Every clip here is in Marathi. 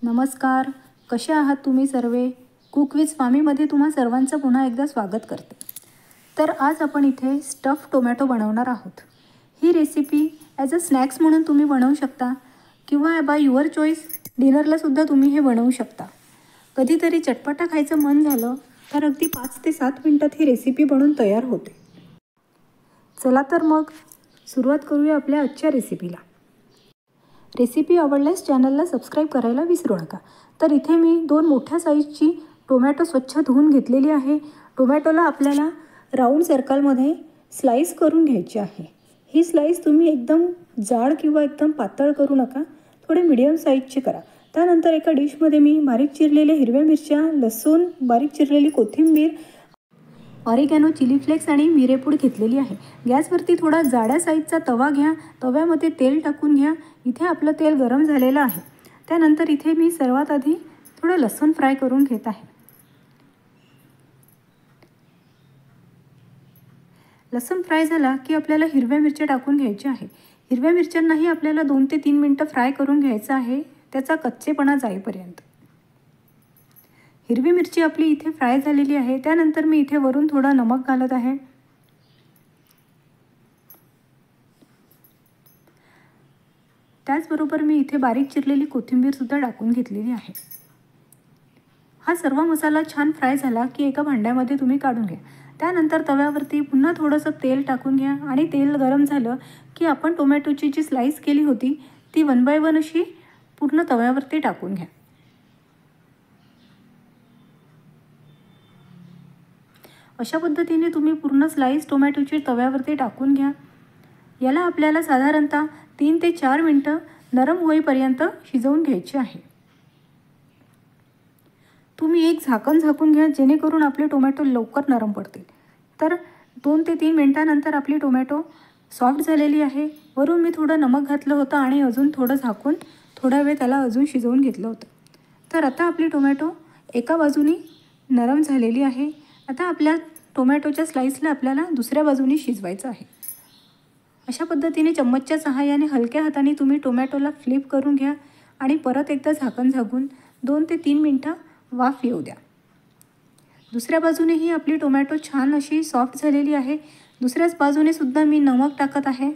नमस्कार, कसे आहात तुम्ही सर्वे? कुक विथ स्वामीमध्ये तुम्हा सर्वांचं पुन्हा एकदा स्वागत करते. तर आज आपण इथे स्टफ टोमॅटो बनवणार आहोत. ही रेसिपी ॲज अ स्नॅक्स म्हणून तुम्ही बनवू शकता किंवा बाय युअर चॉईस डिनरलासुद्धा तुम्ही हे बनवू शकता. कधीतरी चटपटा खायचं मन झालं तर अगदी 5 ते 7 मिनटात ही रेसिपी बनून तयार होते. चला तर मग सुरुवात करूया आपल्या आजच्या रेसिपीला. रेसिपी आवडल्यास चॅनलला सबस्क्राईब करायला विसरू नका. तर इथे मी 2 मोठ्या साईजची टोमॅटो स्वच्छ धुवून घेतलेली आहे. टोमॅटोला आपल्याला राऊंड सर्कलमध्ये स्लाईस करून घ्यायची आहे. ही स्लाईस तुम्ही एकदम जाड किंवा एकदम पातळ करू नका, थोडे मीडियम साईजचे करा. त्यानंतर एका डिशमध्ये मी बारीक चिरलेल्या हिरव्या मिरच्या, लसूण, बारीक चिरलेली कोथिंबीर, ऑरिगॅनो, चिली फ्लेक्स आणि मिरेपूड घेतलेली आहे. गॅसवरती थोडा जाड्या साईजचा तवा घ्या. तव्यामध्ये तेल टाकून घ्या. इथे आपलं तेल गरम झालेलं आहे. त्यानंतर इथे मी सर्वात आधी थोडं लसूण फ्राय करून घेत आहे. लसूण फ्राय झाला की आपल्याला हिरव्या मिरच्या टाकून घ्यायच्या आहे. हिरव्या मिरच्यांनाही आपल्याला 2 ते 3 मिनटं फ्राय करून घ्यायचं आहे, त्याचा कच्चेपणा जाईपर्यंत. हिरवी मिरची आपली इथे फ्राय झालेली आहे. त्यानंतर मी इथे वरून थोडा नमक घालत आहे. त्याचबरोबर मी इथे बारीक चिरलेली कोथिंबीरसुद्धा टाकून घेतलेली आहे. हा सर्व मसाला छान फ्राय झाला की एका भांड्यामध्ये तुम्ही काढून घ्या. त्यानंतर तव्यावरती पुन्हा थोडंसं तेल टाकून घ्या आणि तेल गरम झालं की आपण टोमॅटोची जी स्लाईस केली होती ती 1 बाय 1 अशी पूर्ण तव्यावरती टाकून घ्या. अशा पद्धतीने तुम्ही पूर्ण स्लाईस टोमॅटोची तव्यावरती टाकून घ्या. याला आपल्याला साधारणतः 3 ते 4 मिनटं नरम होईपर्यंत शिजवून घ्यायचे आहे. तुम्ही एक झाकण झाकून घ्या जेणेकरून आपले टोमॅटो लवकर नरम पडतील. तर 2 ते 3 मिनटानंतर आपली टोमॅटो सॉफ्ट झालेली आहे. वरून मी थोडं नमक घातलं होतं आणि अजून थोडं झाकून थोडा वेळ त्याला अजून शिजवून घेतलं होतं. तर आता आपली टोमॅटो एका बाजूनी नरम झालेली आहे. आता आपल्या टोमॅटोच्या स्लाईसला आपल्याला दुसऱ्या बाजूनी शिजवायचं आहे. अशा पद्धतीने चम्मचच्या सहाय्याने हलक्या हाताने तुम्ही टोमॅटोला फ्लिप करून घ्या आणि परत एकदा झाकण झाकून 2 ते 3 मिनटं वाफ येऊ द्या. दुसऱ्या बाजूनेही आपली टोमॅटो छान अशी सॉफ्ट झालेली आहे. दुसऱ्याच बाजूने सुद्धा मी नमक टाकत आहे.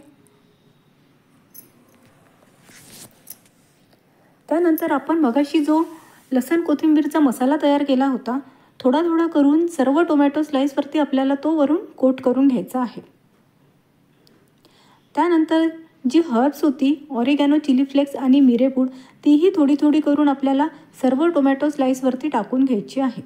त्यानंतर आपण मगाशी जो लसूण कोथिंबीरचा मसाला तयार केला होता, थोडा थोडा करून सर्व टोमॅटो स्लाईसवरती आपल्याला तो वरून कोट करून घ्यायचा आहे. त्यानंतर जी हर्ब्स होती ऑरिगॅनो, चिली फ्लेक्स आणि मिरेपूड, तीही थोडी थोडी करून आपल्याला सर्व टोमॅटो स्लाईसवरती टाकून घ्यायची आहे.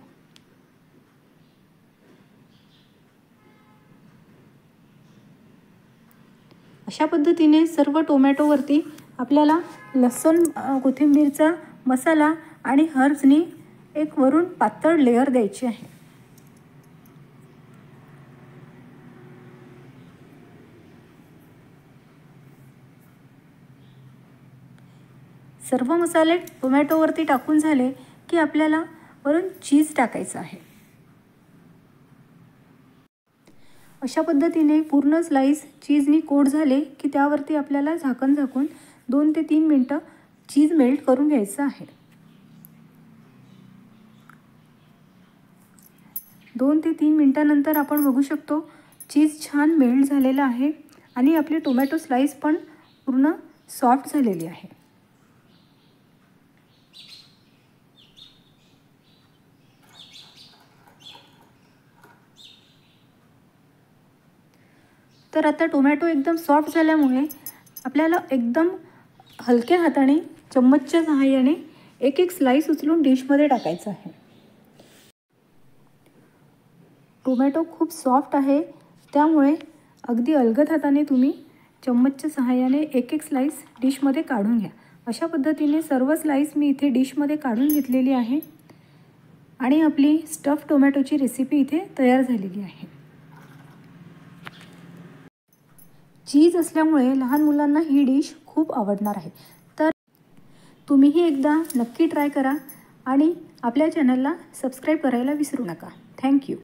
अशा पद्धतीने सर्व टोमॅटोवरती आपल्याला लसूण कोथिंबीरचा मसाला आणि हर्ब्सनी एक वरून पातळ लेअर द्यायची आहे. सर्व मसाले टोमॅटोवरती टाकून झाले की आपल्याला वरून चीज टाकायचं आहे. अशा पद्धतीने पूर्ण स्लाईस चीजनी कोट झाले की त्यावरती आपल्याला झाकण झाकून 2 ते 3 मिनटं चीज मेल्ट करून घ्यायचं आहे. 2 ते 3 मिनटानंतर आपण बघू शकतो चीज छान मेल्ट झालेलं आहे आणि आपली टोमॅटो स्लाईस पण पूर्ण सॉफ्ट झालेली आहे. तर आता टोमॅटो एकदम सॉफ्ट झाल्यामुळे आपल्याला एकदम हलक्या हाताने चम्मचच्या सहाय्याने एक एक स्लाईस उचलून डिशमध्ये टाकायचं आहे. टोमॅटो खूप सॉफ्ट आहे, त्यामुळे अगदी अलगद हाताने तुम्ही चम्मचच्या सहाय्याने एक एक स्लाईस डिशमध्ये काढून घ्या. अशा पद्धतीने सर्व स्लाईस मी इथे डिशमध्ये काढून घेतलेली आहे आणि आपली स्टफ टोमॅटोची रेसिपी इथे तयार झालेली आहे. चीज असल्यामुळे लहान मुलांना ही डिश खूप आवडणार आहे. तर तुम्हीही एकदा नक्की ट्राय करा आणि आपल्या चॅनलला सबस्क्राईब करायला विसरू नका. थँक्यू.